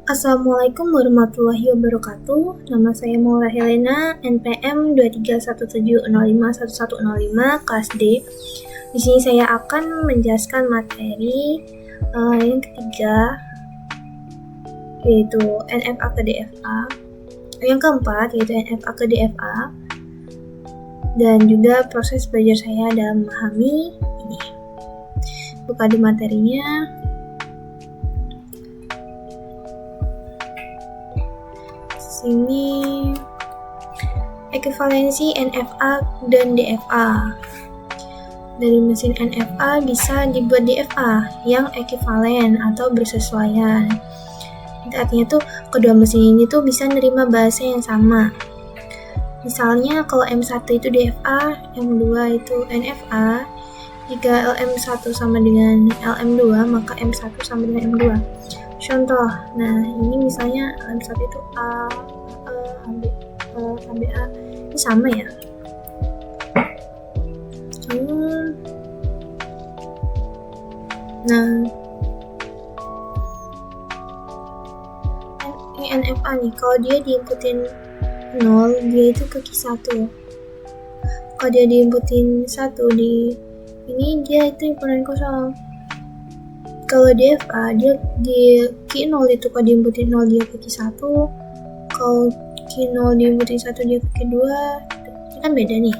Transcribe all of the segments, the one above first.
Assalamualaikum warahmatullahi wabarakatuh. Nama saya Maura Helena, NPM 2317051105 kelas D. Di sini saya akan menjelaskan materi yang ketiga, yaitu NFA ke DFA. Yang keempat yaitu NFA ke DFA. Dan juga proses belajar saya dalam memahami ini. Buka di materinya. Sini ekuivalensi NFA dan DFA. Dari mesin NFA bisa dibuat DFA yang ekuivalen atau bersesuaian. Itu artinya tuh kedua mesin ini tuh bisa nerima bahasa yang sama. Misalnya kalau M1 itu DFA, M2 itu NFA. Jika LM1 sama dengan LM2, maka M1 sama dengan M2. Contoh, nah ini misalnya LM1 itu A, ABA, ini sama ya. Nah, ini NFA nih, kalau dia diinputin 0, dia itu ke Q1. Kalau dia diinputin 1, ini dia itu himpunan kosong. Kalau DFA, dia di Q0 itu kalau diinputin 0 dia ke Q1. Kalau Q0 diinputin 1 dia ke Q2. Ini kan beda nih.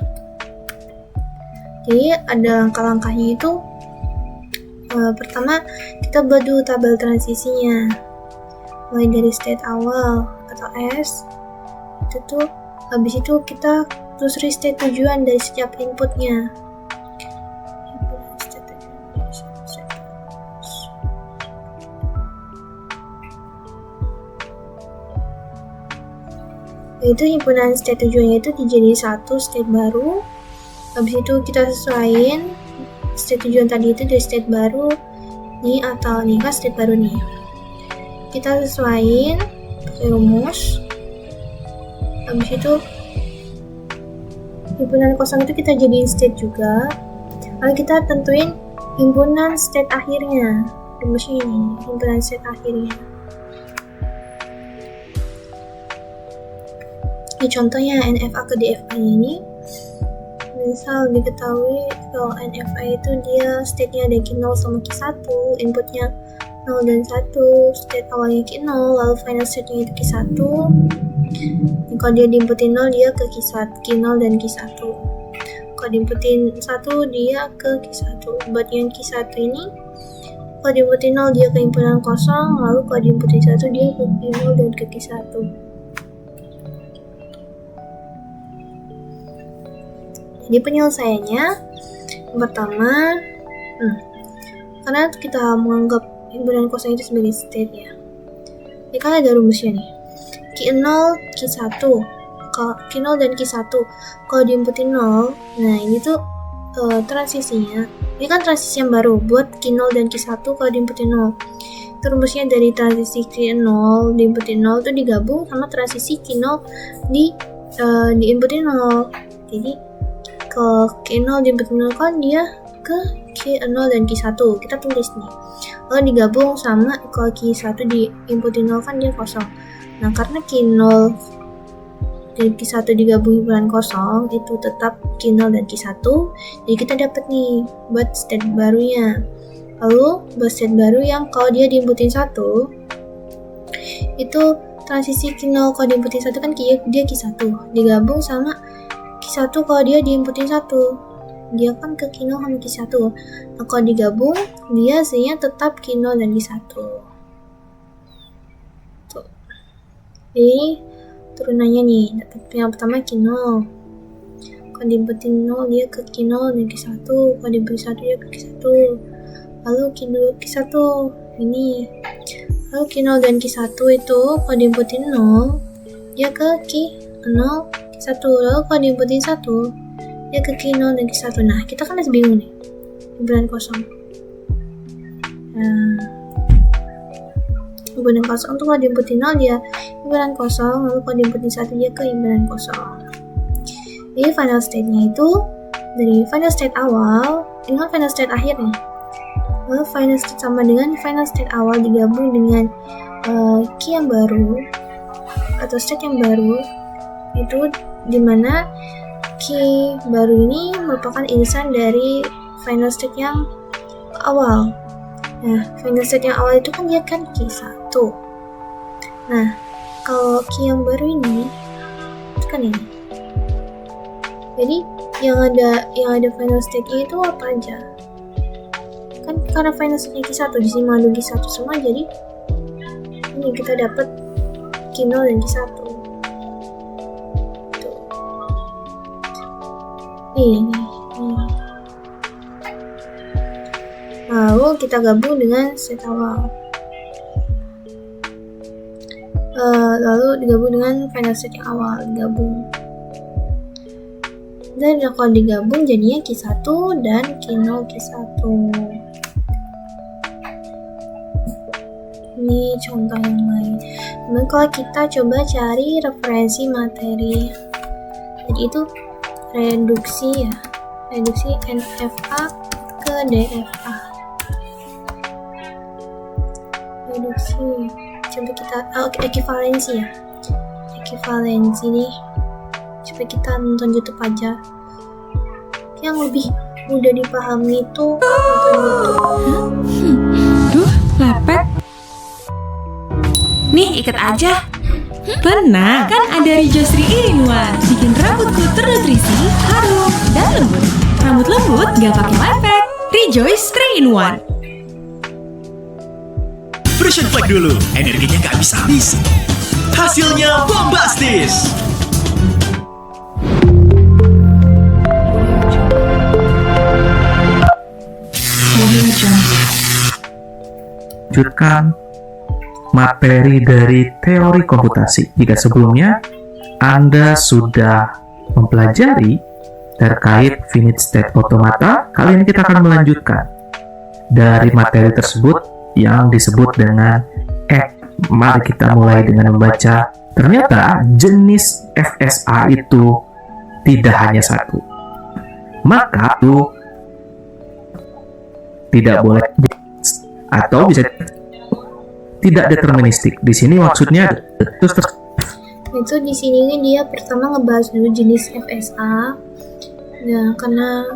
Jadi ada langkah-langkahnya itu. Pertama, kita buat dulu tabel transisinya. Mulai dari state awal atau S. Itu tuh, habis itu kita telusuri state tujuan dari setiap inputnya. Yaitu himpunan state tujuannya itu dijadiin satu state baru. Habis itu kita sesuaiin state tujuan tadi itu dari state baru nih, atau nih kan state baru nih. Kita sesuaiin pakai rumus. Habis itu himpunan kosong itu kita jadiin state juga. Lalu kita tentuin himpunan state akhirnya. Rumusnya ini, himpunan state akhirnya. Contohnya NFA ke DFA ini, misal diketahui kalau NFA itu dia state-nya ada Q0 sama Q1, inputnya 0 dan 1, state awalnya Q0, lalu final state-nya itu Q1. Kalau dia diinputin 0, dia ke Q0 dan Q1. Kalau diinputin 1, dia ke Q1. Buat yang Q1 ini, kalau diinputin 0, dia ke himpunan kosong, lalu kalau diinputin 1, dia ke Q0 dan ke Q1. Jadi penyelesaiannya, yang pertama, karena kita menganggap himpunan kosong itu sebagai state ya. Ini kan ada rumusnya nih. Q0, Q1, Q0 dan Q1. Kalau diinputin 0, nah ini tuh transisinya. Ini kan transisi yang baru buat Q0 dan Q1 kalau diinputin 0. Itu rumusnya dari transisi Q0 diinputin 0 itu digabung sama transisi Q0 diinputin 0. Jadi ke Q0 diinputin 0 kan dia ke Q0 dan Q1. Kita tulis nih. Lalu digabung sama kalau Q1 diinputin 0 kan dia kosong. Nah, karena Q0 dan Q1 digabung himpunan kosong, itu tetap Q0 dan Q1. Jadi kita dapat nih buat state barunya. Lalu buat state baru yang kalau dia diinputin 1, itu transisi Q0 kalau diinputin 1 kan dia Q1. Digabung sama Q1 kalau dia diinputin 1. Dia kan ke Q0 sama Q1. Nah, kalau digabung, dia hasilnya tetap Q0 dan Q1. Tuh. Jadi, turunannya nih. Yang pertama Q0. Kalau diinputin 0, dia ke Q0 dan Q1. Kalau diinputin 1, dia ke Q1. Lalu Q1 ini. Lalu Q0 dan Q1 itu, kalau diinputin 0, dia ke Q0, Q1. Lalu kalau diinputin 1, dia ke Q0 dan Q1. Nah, kita kan masih bingung nih. Himpunan kosong. Himpunan kosong tuh kalau diinputin 0 dia himpunan kosong, lalu kalau diinputin 1 dia ke himpunan kosong. Jadi final state-nya itu dari final state awal dengan final state akhir nih. Lalu final state sama dengan final state awal digabung dengan key yang baru atau state yang baru itu dimana key baru ini merupakan irisan dari final state yang awal. Nah, final state yang awal itu kan dia kan key 1. Nah, kalau key yang baru ini itu kan ini. Jadi yang ada final state-nya itu apa aja? Kan karena final state-nya key 1 di sini mengandung key 1 semua, jadi ini kita dapat key 0 dan key 1. Tuh. Ini. Lalu kita gabung dengan set awal. Lalu digabung dengan final state yang awal, digabung. Dan kalau digabung jadinya key 1 dan key 0 key 1. Ini contoh yang lain. Kemudian kalau kita coba cari referensi materi, jadi itu reduksi ya, reduksi NFA ke DFA. Reduksi, coba kita ekivalensi ya, ekivalensi nih. Coba kita nonton YouTube aja. Yang lebih mudah dipahami itu nonton YouTube. Duh, lepek. Nih, ikat aja. Tenang, kan ada Rejoice 3-in-1. Bikin rambutku ternutrisi, harum, dan lembut. Rambut lembut gak pakai lepek. Rejoice 3-in-1. Frisian Flag dulu, energinya gak bisa habis. Hasilnya bombastis. Lanjutkan materi dari teori komputasi. Jika sebelumnya Anda sudah mempelajari terkait finite state automata, kali ini kita akan melanjutkan dari materi tersebut yang disebut dengan mari kita mulai dengan membaca. Ternyata jenis FSA itu tidak hanya satu. Maka itu tidak boleh atau bisa tidak deterministik. Di sini maksudnya itu di sini dia pertama ngebahas dulu jenis FSA. Nah, karena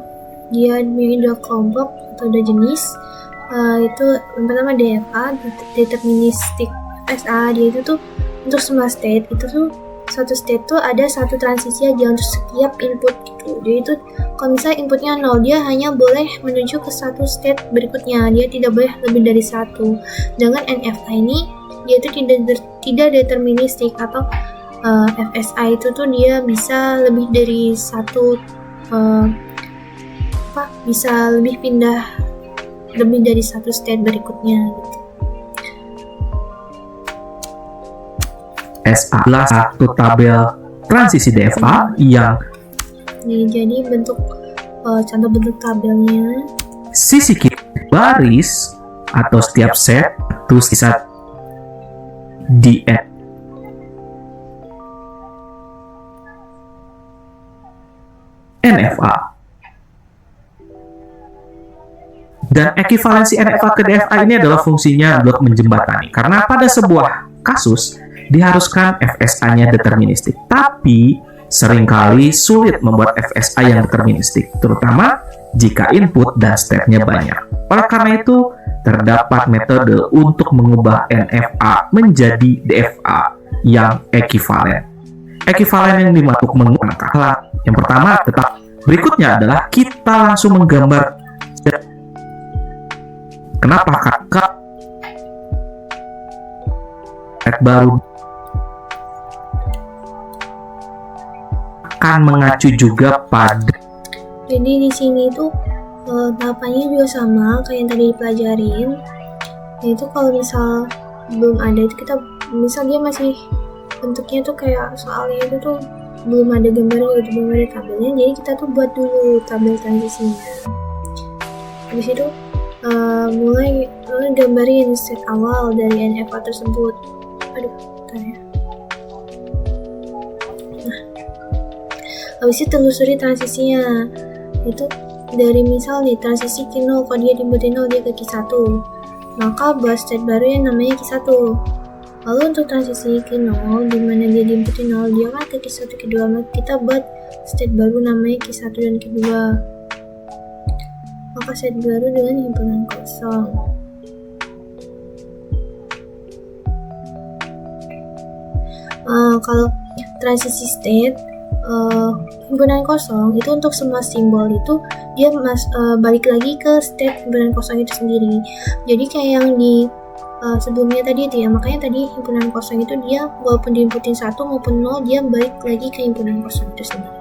dia memiliki dua kelompok atau dua jenis, itu yang pertama DFA, deterministik FSA. Dia itu tuh untuk semua state itu tuh satu state tuh ada satu transisi aja untuk setiap input gitu. Jadi itu kalau misalnya inputnya 0, dia hanya boleh menuju ke satu state berikutnya, dia tidak boleh lebih dari satu. Dengan NFA ini dia itu tidak deterministik atau FSA itu tuh dia bisa lebih dari satu bisa lebih pindah lebih dari satu state berikutnya gitu. SA adalah satu tabel transisi DFA yang jadi bentuk contoh bentuk tabelnya. Sisi kiri baris atau setiap set itu sisa di NFA. Dan ekivalensi NFA ke DFA ini adalah fungsinya untuk menjembatani. Karena pada sebuah kasus diharuskan FSA-nya deterministik, tapi seringkali sulit membuat FSA yang deterministik, terutama jika input dan state-nya banyak. Oleh karena itu, terdapat metode untuk mengubah NFA menjadi DFA yang ekivalen. Ekivalen yang dimaksud menggunakan yang pertama tetap berikutnya adalah kita langsung menggambar. Kenapa kakak baru akan mengacu juga pada. Jadi di sini tuh tahapannya juga sama kayak yang tadi dipelajarin. Yaitu kalau misal belum ada itu kita misal dia masih bentuknya tuh kayak soalnya itu tuh belum ada gambarnya gitu, belum ada tabelnya. Jadi kita tuh buat dulu tabel transisinya. Habis itu mulai gambarin set awal dari NFA tersebut. Aduh, bentar ya. Habis itu telusuri transisinya. Itu dari misal nih transisi key 0, kalau dia diinputin 0 dia ke key 1, maka buat state baru yang namanya key 1. Lalu untuk transisi Q0, dimana dia diinputin 0, dia kan ke Q1, Q2, maka kita buat state baru namanya Q1 dan Q2. Maka state baru dengan himpunan kosong. Kalau transisi state himpunan kosong itu untuk semua simbol itu dia balik lagi ke state himpunan kosong itu sendiri. Jadi kayak yang di sebelumnya tadi itu ya, makanya tadi himpunan kosong itu dia walaupun diinputin 1 maupun 0 dia balik lagi ke himpunan kosong itu sendiri.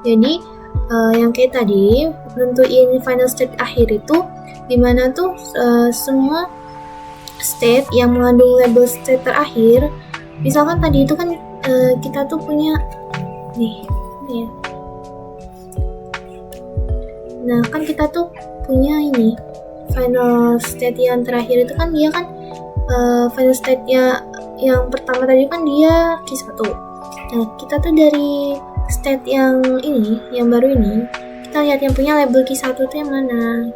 Jadi yang kayak tadi nentuin final state akhir itu dimana tuh semua state yang mengandung label state terakhir, misalkan tadi itu kan kita tuh punya nih ya. Nah kan kita tuh punya ini final state yang terakhir itu kan dia kan final state yang pertama tadi kan dia Q1. Nah kita tuh dari state yang ini, yang baru ini, kita lihat yang punya label Q1 itu yang mana.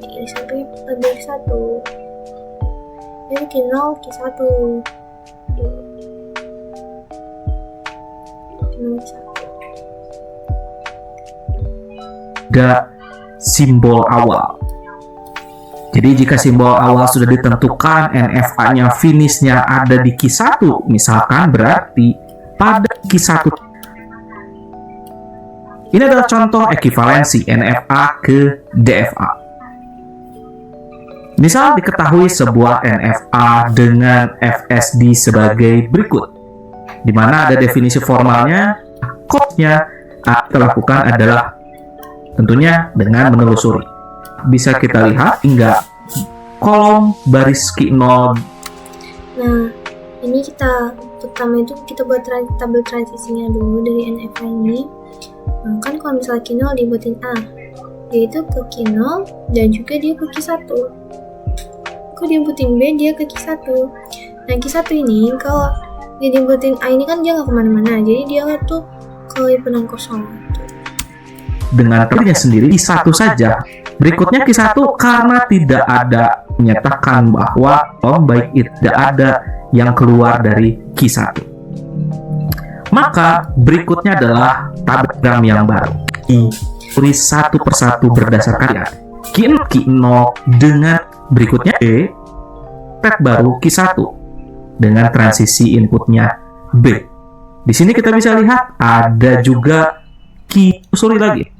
Ini sampai label Q1. Ini Q0, Q1. Ada simbol awal. Jadi jika simbol awal sudah ditentukan, NFA-nya finishnya ada di Q1, misalkan berarti pada Q1. Ini adalah contoh ekivalensi NFA ke DFA. Misal diketahui sebuah NFA dengan FSD sebagai berikut, di mana ada definisi formalnya, kodnya kita lakukan adalah tentunya dengan menelusuri. Bisa kita lihat hingga kolom baris Q0. Nah, ini pertama itu kita buat tabel transisinya dulu dari NFA ini. Nah, kan kalau misalnya Q0 dibuatin A, dia itu ke Q0 dan juga dia ke Q1. Kalau dibuatin B, dia ke Q1. Nah, Q1 ini kalau dia dibuatin A ini kan dia nggak kemana-mana, jadi dia tuh ke himpunan kosong. Dengan tabelnya sendiri Q1 saja. Berikutnya Q1 karena tidak ada menyatakan bahwa baik itu tidak ada yang keluar dari Q1. Maka berikutnya adalah tabel yang baru. Tulis satu persatu berdasarkan ya. Q0 dengan berikutnya E, tab baru Q1 dengan transisi inputnya B. Di sini kita bisa lihat ada juga lagi,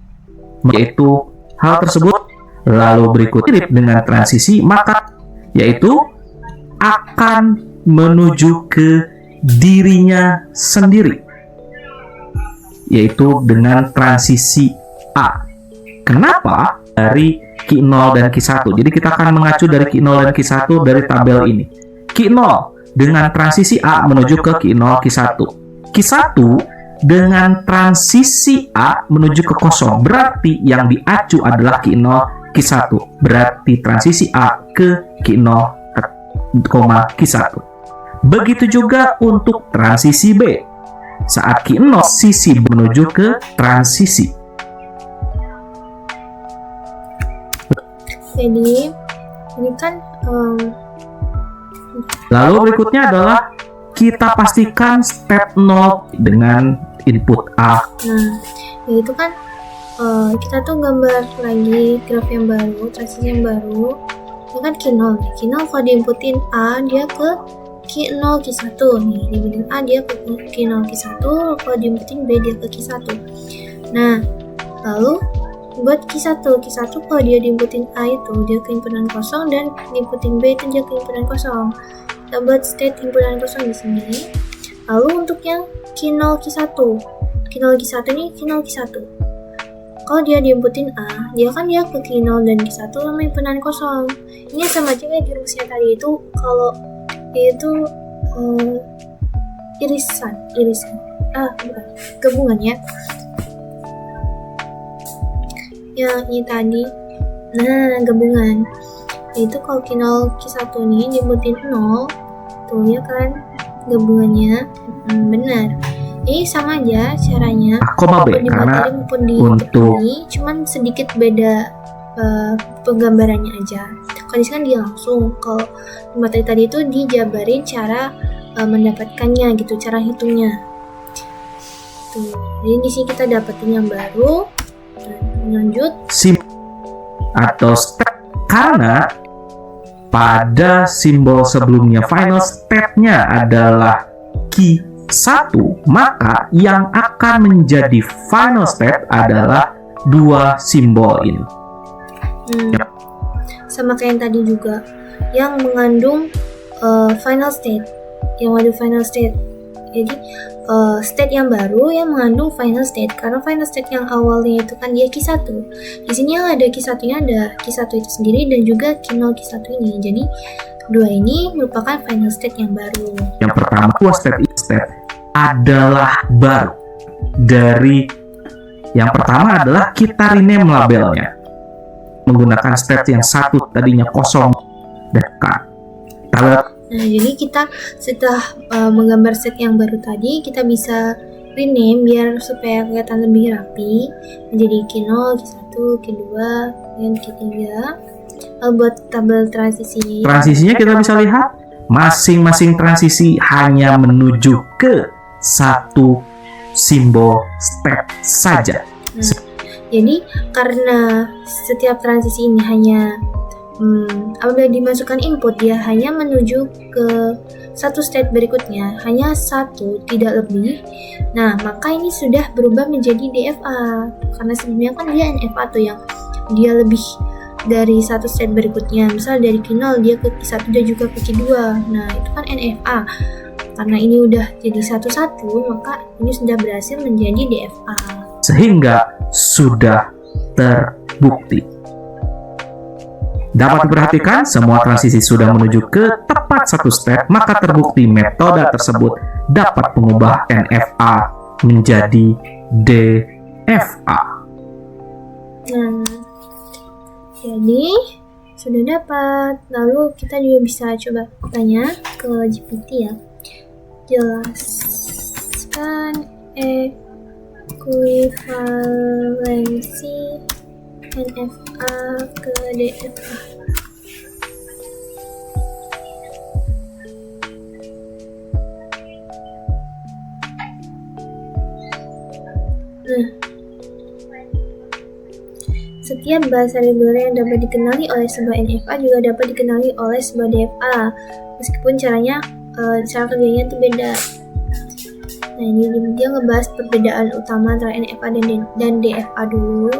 yaitu hal tersebut lalu berikutnya dengan transisi maka yaitu akan menuju ke dirinya sendiri, yaitu dengan transisi A. Kenapa dari Q0 dan Q1? Jadi kita akan mengacu dari Q0 dan Q1 dari tabel ini. Q0 dengan transisi A menuju ke Q0 Q1. Q1 dengan transisi A menuju ke kosong, berarti yang diacu adalah Q0 Q1, berarti transisi A ke Q0, Q1. Begitu juga untuk transisi B, saat Q0 sisi menuju ke transisi. Jadi ini kan lalu berikutnya adalah kita pastikan step 0 dengan input A. Nah, yaitu kan kita tuh gambar lagi graf yang baru, transisi yang baru. Ini kan Q0 nih. Q0 kalau diinputin A, dia ke Q0 Q1 nih. Diinputin A, dia ke Q0 Q1. Kalau diinputin B, dia ke Q1. Nah, lalu buat Q1 kalau dia diinputin A itu, dia ke himpunan kosong, dan diinputin B itu dia ke himpunan kosong. Kita buat state himpunan kosong di sini. Lalu untuk yang Q0 Q1 ini Q0 Q1. Kalau dia diinputin A, dia ke Q0 dan Q1 sama himpunan kosong. Ini sama aja kayak di rumusnya tadi itu, kalau itu irisan. Bukan, gabungan ya. Yang ini tadi, nah gabungan. Itu kalau Q0 Q1 ini diinputin 0, tuh ya kan gabungannya benar. Jadi sama aja caranya, koma B maupun di karena materi maupun di untuk- topik ini, cuman sedikit beda penggambarannya aja. Kalau di sini kan dia langsung, kalau di materi tadi itu dijabarin cara mendapatkannya gitu, cara hitungnya. Tuh, jadi di sini kita dapetin yang baru. Lanjut. Atau step, karena pada simbol sebelumnya final step-nya adalah key 1, maka yang akan menjadi final step adalah 2 simbol ini. Sama kayak yang tadi juga, yang mengandung final state, jadi state yang baru yang mengandung final state, karena final state yang awalnya itu kan dia Q1. Di sini yang ada Q1-nya ada Q1 itu sendiri dan juga Q0 Q1 ini. Jadi dua ini merupakan final state yang baru. Yang pertama, dua step adalah baru. Dari yang pertama adalah kita rename labelnya menggunakan state yang satu tadinya kosong dan K. Nah, jadi kita setelah menggambar set yang baru tadi, kita bisa rename biar supaya kelihatan lebih rapi menjadi Q0, Q1, Q2, dan Q3. Lalu buat tabel transisinya kita bisa lihat masing-masing transisi hanya menuju ke satu simbol step saja. Jadi karena setiap transisi ini hanya apabila dimasukkan input, dia hanya menuju ke satu state berikutnya, hanya satu, tidak lebih. Nah, maka ini sudah berubah menjadi DFA, karena sebelumnya kan dia NFA tuh yang dia lebih dari satu state berikutnya. Misal dari Q0 dia ke Q1 dan juga ke Q2. Nah, itu kan NFA. Karena ini udah jadi satu-satu, maka ini sudah berhasil menjadi DFA. Sehingga sudah terbukti. Dapat diperhatikan, semua transisi sudah menuju ke tepat satu step, maka terbukti metode tersebut dapat mengubah NFA menjadi DFA. Nah, jadi sudah dapat. Lalu kita juga bisa coba tanya ke GPT ya. Jelaskan ekuivalensi NFA ke DFA. Nah, setiap bahasa reguler yang dapat dikenali oleh sebuah NFA juga dapat dikenali oleh sebuah DFA, meskipun cara kerjanya itu beda. Nah, ini dia ngebahas perbedaan utama antara NFA dan DFA dulu.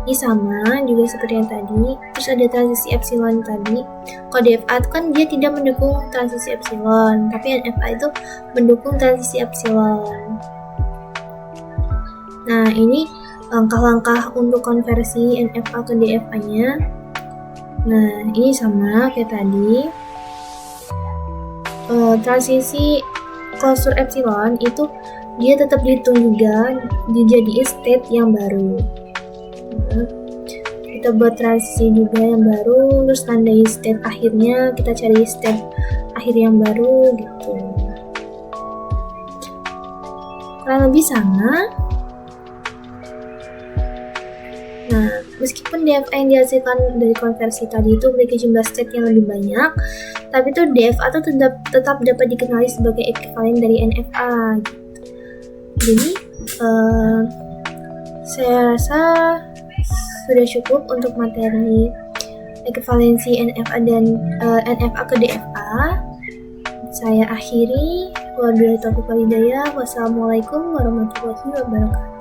Ini sama juga seperti yang tadi. Terus ada transisi epsilon tadi. Kalau DFA itu kan dia tidak mendukung transisi epsilon, tapi NFA itu mendukung transisi epsilon. Nah, ini langkah-langkah untuk konversi NFA ke DFA-nya. Nah, ini sama kayak tadi. Transisi klosur epsilon itu dia tetap dihitung juga, dijadiin state yang baru. Kita buat transisi juga yang baru, terus tandai state akhirnya, kita cari state akhir yang baru gitu. Kurang lebih sama. Nah, meskipun DFA yang dihasilkan dari konversi tadi itu memiliki jumlah state yang lebih banyak, tapi itu DFA itu tetap dapat dikenali sebagai ekivalen dari NFA gitu. Jadi saya rasa sudah cukup untuk materi ekivalensi NFA dan NFA ke DFA. Saya akhiri. Wabillahi taufiq wal hidayah. Wassalamualaikum warahmatullahi wabarakatuh.